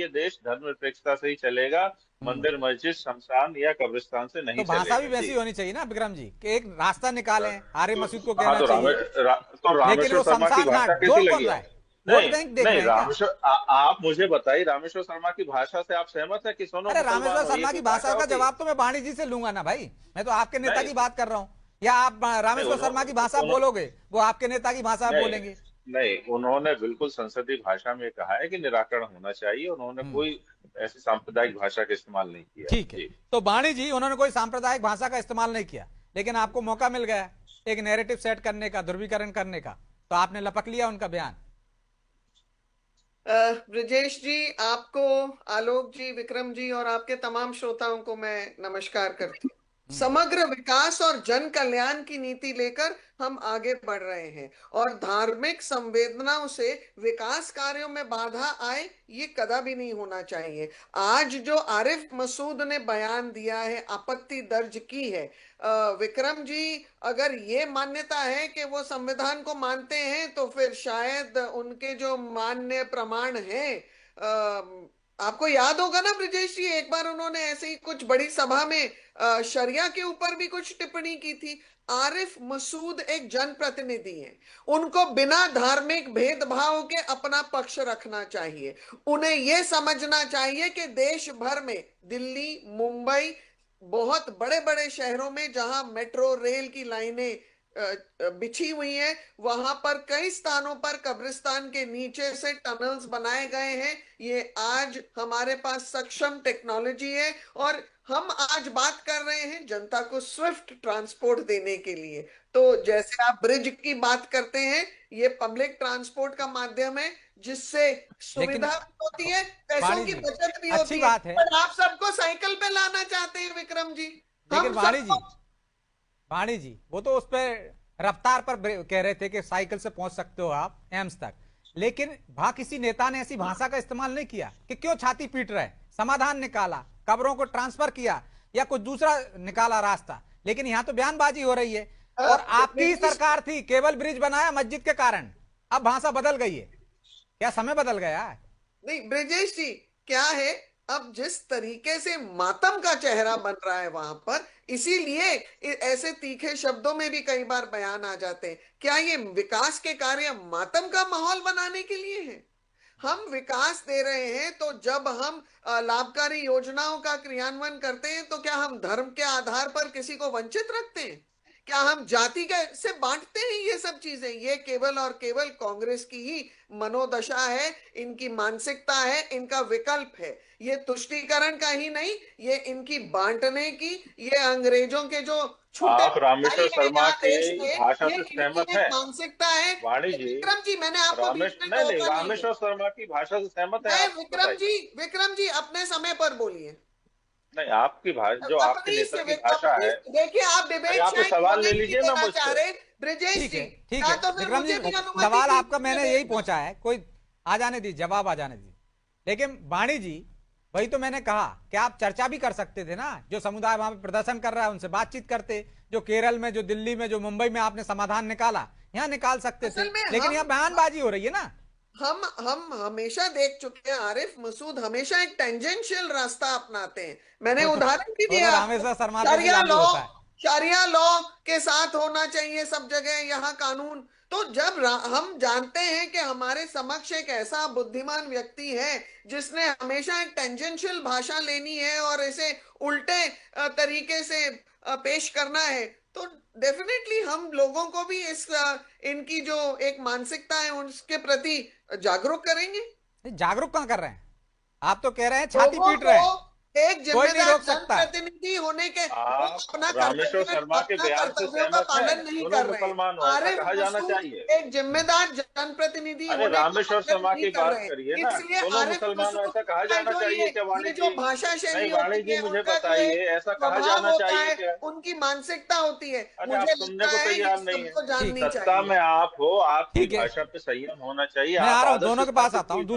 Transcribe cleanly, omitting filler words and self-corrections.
ये देश धर्मनिरपेक्षता से ही चलेगा, हम्म। मंदिर मस्जिद शमशान या कब्रिस्तान से तो नहीं भाषा भी चलेगा वैसी जी। होनी चाहिए ना विक्रम जी, कि एक रास्ता निकालें, आर्य तो मस्जिद को हाँ, कहना तो चाहिए। तो लेकिन रामेश्वर वो शर्मा की शमशान भाषा घाट कैसी जोड़ कौन लगी रहा है? आपको? वोट नहीं बैंक देख नहीं, रहे हैं क्या? आप मुझे बताइए, रामेश्वर शर्मा की भाषा से आप सहमत है कि सुनो अरे मुसलमान रामेश्वर हो, ये शर्मा की कोई भाषा भाषा का होती? जवाब तो मैं वाणी जी से लूंगा ना भाई। मैं तो आपके नेता नहीं की बात कर रहा हूं। या आप नहीं, रामेश्वर शर्मा की भाषा बोलोगे, वो आपके नेता की भाषा नहीं बोलेंगे। नहीं, उन्होंने बिल्कुल संसदीय भाषा में कहा है कि निराकरण होना चाहिए, उन्होंने हम्म। कोई ऐसी सांप्रदायिक भाषा का इस्तेमाल नहीं किया है ठीक है। जी। तो वाणी जी, उन्होंने कोई सांप्रदायिक भाषा का इस्तेमाल नहीं किया, लेकिन आपको मौका मिल गया एक नैरेटिव सेट करने का, ध्रुवीकरण करने का, तो आपने लपक लिया उनका बयान। ब्रजेश जी, आपको, आलोक जी, विक्रम जी और आपके तमाम श्रोताओं को मैं नमस्कार करती हूँ। हम्म। समग्र विकास और जन कल्याण की नीति लेकर हम आगे बढ़ रहे हैं और धार्मिक संवेदनाओं से विकास कार्यों में बाधा आए, ये कदापि नहीं होना चाहिए। आज जो आरिफ मसूद ने बयान दिया है, आपत्ति दर्ज की है, विक्रम जी, अगर ये मान्यता है कि वो संविधान को मानते हैं तो फिर शायद उनके जो मान्य प्रमाण हैं, आपको याद होगा ना ब्रिजेश जी, एक बार उन्होंने ऐसे ही कुछ बड़ी सभा में शरिया के ऊपर भी कुछ टिप्पणी की थी। आरिफ मसूद एक जनप्रतिनिधि हैं, उनको बिना धार्मिक भेदभाव के अपना पक्ष रखना चाहिए। उन्हें यह समझना चाहिए कि देश भर में, दिल्ली, मुंबई, बहुत बड़े बड़े शहरों में जहां मेट्रो रेल की लाइनें बिछी हुई हैं, वहां पर कई स्थानों पर कब्रिस्तान के नीचे से टनल्स बनाए गए हैं। ये आज हमारे पास सक्षम टेक्नोलॉजी है और हम आज बात कर रहे हैं जनता को स्विफ्ट ट्रांसपोर्ट देने के लिए। तो जैसे आप ब्रिज की बात करते हैं, ये पब्लिक ट्रांसपोर्ट का माध्यम है जिससे लेकिन सुविधा भी होती है, पैसों वाणी की जी, बचत भी अच्छी होती है। बात है। पर आप सबको साइकिल पे लाना चाहते हैं विक्रम जी, लेकिन हम वाणी सबको। जी, वाणी जी, वो तो उस पर रफ्तार पर कह रहे थे कि साइकिल से पहुंच सकते हो आप एम्स तक। लेकिन वहां किसी नेता ने ऐसी भाषा का इस्तेमाल नहीं किया कि क्यों छाती पीट रहे, समाधान निकाला, कब्रों को ट्रांसफर किया या कुछ दूसरा निकाला रास्ता। लेकिन यहां तो बयानबाजी हो रही है। और आपकी ही ब्रिटिश सरकार थी, केबल ब्रिज बनाया मस्जिद के कारण। अब भाषा बदल गई है, क्या समय बदल गया है? नहीं ब्रिजेश जी, क्या है, अब जिस तरीके से मातम का चेहरा बन रहा है वहां पर, इसीलिए ऐसे तीखे शब्दों में भी कई बार बयान आ जाते हैं। क्या ये विकास के कार्य मातम का माहौल बनाने के लिए है? हम विकास दे रहे हैं तो जब हम लाभकारी योजनाओं का क्रियान्वयन करते हैं तो क्या हम धर्म के आधार पर किसी को वंचित रखते हैं? क्या हम जाति के से बांटते हैं? ये सब चीजें, ये केवल और केवल कांग्रेस की ही मनोदशा है, इनकी मानसिकता है, इनका विकल्प है। ये तुष्टीकरण का ही नहीं, ये इनकी बांटने की, ये अंग्रेजों के जो छूटे आप रामेश्वर भाई हैं शर्मा यहाँ की देश में, भाषा ये से इनकी सहमत एक है? मानसिकता है। वाणी जी, विक्रम जी, मैंने आपको बीच में नहीं नहीं, टोका नहीं है। रामेश्वर शर्मा की भाषा से सहमत है मैं आप, विक्रम बताइए। जी, विक्रम जी अपने समय पर बोलिए। नहीं, आपकी भाषा, जो आपके अपनी नेता से की भाषा अपनी है। देखिए, आप अरे डिबेट आप तो शायद सवाल होने ले ही नहीं लीजिए ना देना चाह मुझसे। रहे ब्रिजेश ठीक जी, है, ठीक या है तो फिर विक्रम जी, मुझे भी अनुमति सवाल आपका दीजिए मैंने यही डिबेट में। पहुंचा है, कोई आ जाने दी, जवाब आ जाने दी। लेकिन वाणी जी, वही तो मैंने कहा कि आप चर्चा भी कर सकते थे ना, जो समुदाय वहां पे प्रदर्शन कर रहा है उनसे बातचीत करते। जो केरल में, जो दिल्ली में, जो मुंबई में आपने समाधान निकाला, यहाँ निकाल सकते थे। असल में लेकिन यहाँ बयानबाजी हो रही है ना। हम हमेशा देख चुके हैं, आरिफ मसूद हमेशा एक टेंजेंशियल रास्ता अपनाते हैं। मैंने वो तो उदाहरण भी वो तो दिया आपको, रामेश्वर शर्मा पे भी शरिया लागू लॉ, होता है। शरिया लॉ के साथ होना चाहिए सब जगह यहाँ कानून। तो जब हम जानते हैं कि हमारे समक्ष एक ऐसा बुद्धिमान व्यक्ति है जिसने हमेशा एक टेंजेंशियल भाषा लेनी है और इसे उल्टे तरीके से पेश करना है, तो डेफिनेटली हम लोगों को भी इस इनकी जो एक मानसिकता है उसके प्रति जागरूक करेंगे। नहीं, जागरूक कहाँ कर रहे हैं? आप तो कह रहे हैं छाती लोगों पीट को रहे हैं। एक कोई नहीं जिम्मेदार रोक सकता है। जनप्रतिनिधि होने के, वो आप अपना रामेश्वर कर्तव्य, शर्मा के अपना बयान से कर्तव्यों का सहमत हैं? पालन नहीं दोनों कर रहे हैं। मुसलमान हो, ऐसा आरिफ कहा जाना चाहिए। मसूद एक जिम्मेदार जनप्रतिनिधि अरे होने का रामेश्वर पालन शर्मा नहीं की कर बात रहे करिए हैं, ना, इसलिए दोनों आरिफ मुसलमान हो, मसूद ऐसा कहा का जाना जो चाहिए क्या वाणी ये जो जी? भाषा नहीं शैली वाणी होती जी, है, मुझे उनका जो बताइए, एक ऐसा कहा स्वभाव जाना होता चाहिए है, क्या? उनकी मानसिकता होती है, अरे आप मुझे सुनने लगता को है ये तैयार नहीं है। सबको ठीक जाननी है, सत्ता चाहिए। में आप हो, आपकी ठीक है, भाषा पे संयम होना चाहिए, मैं आ आप रहा हूं, आदर्श दोनों के पास स्थापित आता हूं। कीजिए।